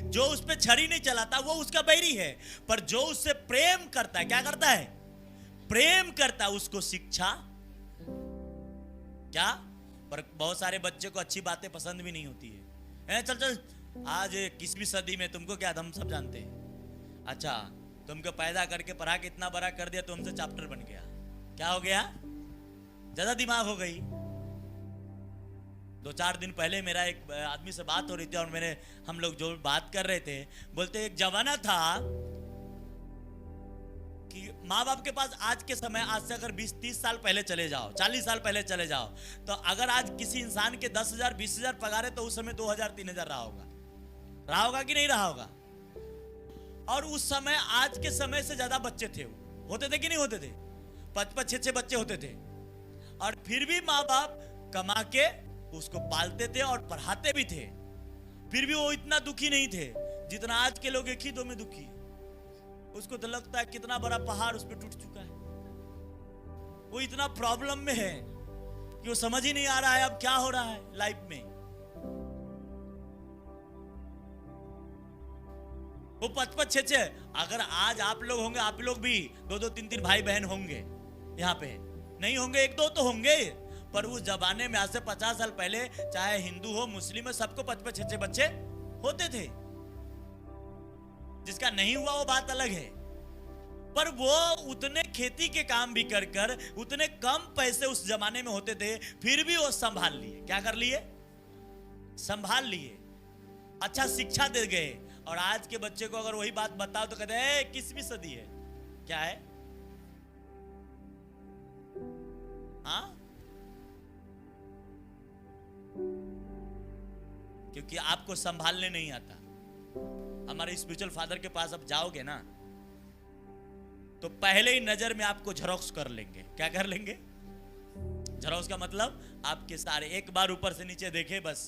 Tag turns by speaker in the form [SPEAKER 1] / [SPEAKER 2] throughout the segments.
[SPEAKER 1] जो उस पे छड़ी नहीं चलाता वो उसका बैरी है, पर जो उससे प्रेम करता है, क्या करता है? प्रेम करता है, उसको शिक्षा क्या? पर बहुत सारे बच्चे को अच्छी बातें पसंद भी नहीं होती है। चल चल, आज 21वीं सदी में तुमको क्या, हम सब जानते हैं। अच्छा, तुमको पैदा करके पढ़ा के इतना बड़ा कर दिया, तुमसे चैप्टर बन गया, क्या हो गया? ज्यादा दिमाग हो गई। 2-4 दिन पहले मेरा एक आदमी से बात हो रही थी और हम लोग जो बात कर रहे थे, बोलते एक जमाना था कि माँ बाप के पास आज के समय, आज से अगर 20-30 साल पहले चले जाओ, 40 साल पहले चले जाओ, तो अगर आज किसी इंसान के 10,000 20,000 पगार है तो उस समय 2,000-3,000 रहा होगा कि नहीं रहा होगा? और उस समय आज के समय से ज्यादा बच्चे थे, होते थे कि नहीं होते थे? 5-5 6-6 बच्चे होते थे, और फिर भी माँ बाप कमा के उसको पालते थे और पढ़ाते भी थे। फिर भी वो इतना दुखी नहीं थे जितना आज के लोग 1 ही 2 में दुखी। उसको तो लगता है कितना बड़ा पहाड़ उस पर टूट चुका है, वो इतना प्रॉब्लम में है कि वो समझ ही नहीं आ रहा है अब क्या हो रहा है लाइफ में। वो 5-5 6-6, अगर आज आप लोग होंगे, आप लोग भी 2-2 3-3 भाई बहन होंगे, यहाँ पे नहीं होंगे 1-2 तो होंगे, पर उस जमाने में आज से 50 साल पहले चाहे हिंदू हो मुस्लिम हो, सबको 5-5 6-6 बच्चे होते थे। जिसका नहीं हुआ वो बात अलग है, पर वो उतने खेती के काम भी कर कर उतने कम पैसे उस जमाने में होते थे, फिर भी वो संभाल लिए। क्या कर लिए? संभाल लिए, अच्छा शिक्षा दे गए। और आज के बच्चे को अगर वही बात बताओ तो कहते हैं 21वीं सदी है। क्या है? हाँ, क्योंकि आपको संभालने नहीं आता। हमारे स्पिरिचुअल फादर के पास अब जाओगे ना तो पहले ही नजर में आपको झरोक्स कर लेंगे। क्या कर लेंगे? झरोक्स का मतलब आपके सारे, एक बार ऊपर से नीचे देखे बस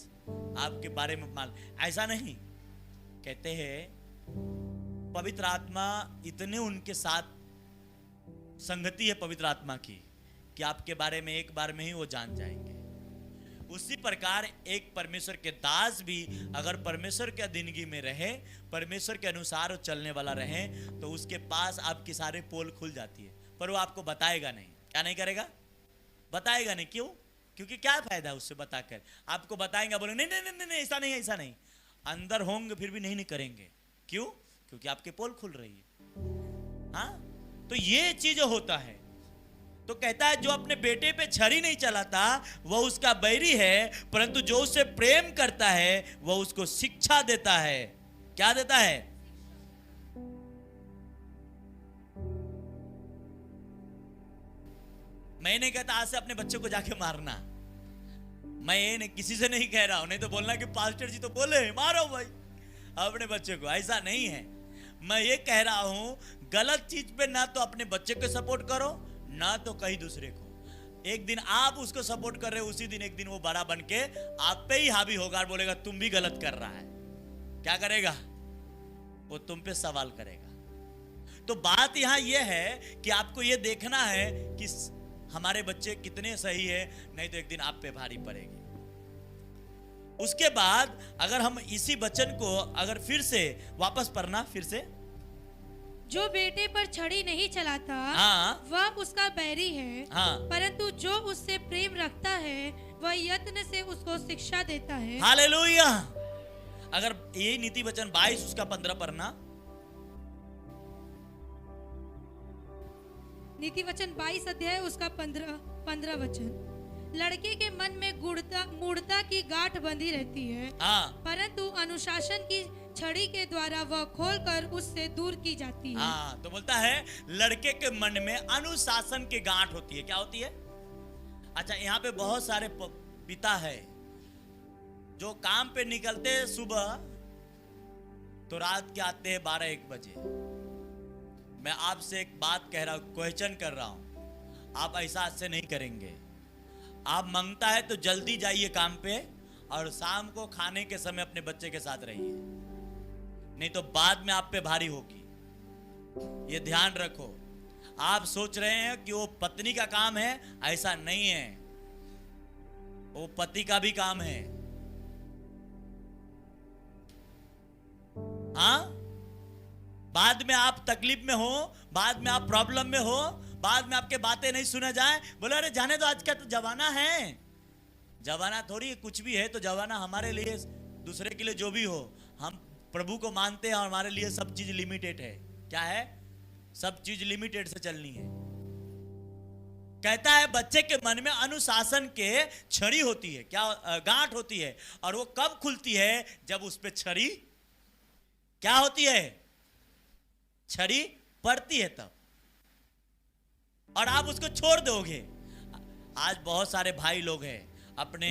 [SPEAKER 1] आपके बारे में माल। ऐसा नहीं, कहते हैं पवित्र आत्मा इतने उनके साथ संगति है पवित्र आत्मा की कि आपके बारे में एक बार में ही वो जान जाएंगे। उसी प्रकार एक परमेश्वर के दास भी अगर परमेश्वर के अधीनगी में रहे, परमेश्वर के अनुसार वो चलने वाला रहे, तो उसके पास आपकी सारे पोल खुल जाती है, पर वो आपको बताएगा नहीं। क्या नहीं करेगा? बताएगा नहीं। क्यों? क्योंकि क्या फायदा है उससे बताकर? आपको बताएंगे, बोलेंगे नहीं नहीं नहीं नहीं ऐसा नहीं, ऐसा नहीं। अंदर होंगे फिर भी नहीं करेंगे। क्यों? क्योंकि आपके पोल खुल रही है। हाँ, तो ये चीज होता है। तो कहता है जो अपने बेटे पे छड़ी नहीं चलाता वह उसका बैरी है, परंतु जो उससे प्रेम करता है वह उसको शिक्षा देता है। क्या देता है? मैं नहीं कहता आज से अपने बच्चे को जाके मारना, मैं ये नहीं, किसी से नहीं कह रहा हूं, नहीं तो बोलना कि पास्टर जी तो बोले मारो भाई अपने बच्चे को। ऐसा नहीं है। मैं ये कह रहा हूं गलत चीज पे ना तो अपने बच्चे को सपोर्ट करो ना तो कहीं दूसरे को। एक दिन आप उसको सपोर्ट कर रहे हो, उसी दिन एक दिन वो बड़ा बन के आप पे ही हावी होगा और बोलेगा तुम भी गलत कर रहा है। क्या करेगा? वो तुम पे सवाल करेगा। तो बात यहां यह है कि आपको यह देखना है कि हमारे बच्चे कितने सही है, नहीं तो एक दिन आप पे भारी पड़ेगी। उसके बाद अगर हम इसी वचन को अगर फिर से वापस पढ़ना, फिर से,
[SPEAKER 2] जो बेटे पर छड़ी नहीं चलाता
[SPEAKER 1] हाँ,
[SPEAKER 2] वह उसका बैरी है,
[SPEAKER 1] हाँ,
[SPEAKER 2] परंतु जो उससे प्रेम रखता है वह यत्न से उसको शिक्षा देता है।
[SPEAKER 1] हालेलुया। अगर यही नीति वचन 22 उसका 15 पढ़ना।
[SPEAKER 2] नीति वचन 22 अध्याय उसका 15 वचन। लड़के के मन में मूढ़ता की गांठ बंधी रहती है,
[SPEAKER 1] हाँ,
[SPEAKER 2] परंतु अनुशासन की छड़ी के द्वारा वह खोलकर उससे दूर की जाती है।
[SPEAKER 1] हाँ, तो बोलता है लड़के के मन में अनुशासन की गांठ होती है। क्या होती है? अच्छा, यहाँ पे बहुत सारे पिता है जो काम पे निकलते हैं सुबह तो रात के आते हैं 12-1 बजे। मैं आपसे एक बात कह रहा हूं, क्वेश्चन कर रहा हूं, आप ऐसा आज से नहीं करेंगे। आप मांगता है तो जल्दी जाइए काम पे और शाम को खाने के समय अपने बच्चे के साथ रहिए, नहीं तो बाद में आप पे भारी होगी। ये ध्यान रखो। आप सोच रहे हैं कि वो पत्नी का काम है, ऐसा नहीं है, वो पति का भी काम है। हाँ, बाद में आप तकलीफ में हो, बाद में आप प्रॉब्लम में हो, बाद में आपके बातें नहीं सुने जाए, बोले अरे जाने दो, आज का तो जमाना है। जमाना थोड़ी कुछ भी है, तो जमाना हमारे लिए, दूसरे के लिए जो भी हो, हम प्रभु को मानते हैं और हमारे लिए सब चीज लिमिटेड है। क्या है? सब चीज लिमिटेड से चलनी है। कहता है बच्चे के मन में अनुशासन के छड़ी होती है, क्या गांठ होती है, और वो कब खुलती है? जब उस पे छड़ी क्या होती है? छड़ी पड़ती है तब, और आप उसको छोड़ दोगे। आज बहुत सारे भाई लोग हैं, अपने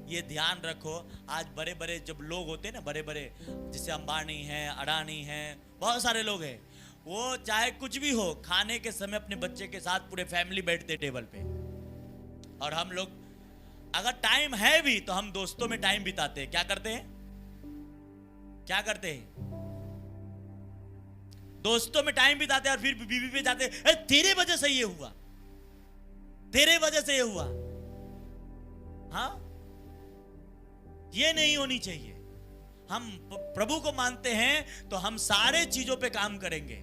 [SPEAKER 1] ये ध्यान रखो, आज बड़े बड़े जब लोग होते हैं ना, बड़े बड़े जैसे अंबानी हैं, अडानी हैं, बहुत सारे लोग हैं, वो चाहे कुछ भी हो, खाने के समय अपने बच्चे के साथ पूरे फैमिली बैठते टेबल पे, और हम लोग अगर टाइम है भी तो हम दोस्तों में टाइम बिताते हैं। क्या करते हैं? क्या करते हैं? दोस्तों में टाइम बिताते हैं, और फिर बीवी पे जाते हैं, अरे तेरे वजह से ये हुआ, तेरे वजह से ये हुआ। हाँ, ये नहीं होनी चाहिए। हम प्रभु को मानते हैं तो हम सारे चीजों पे काम करेंगे।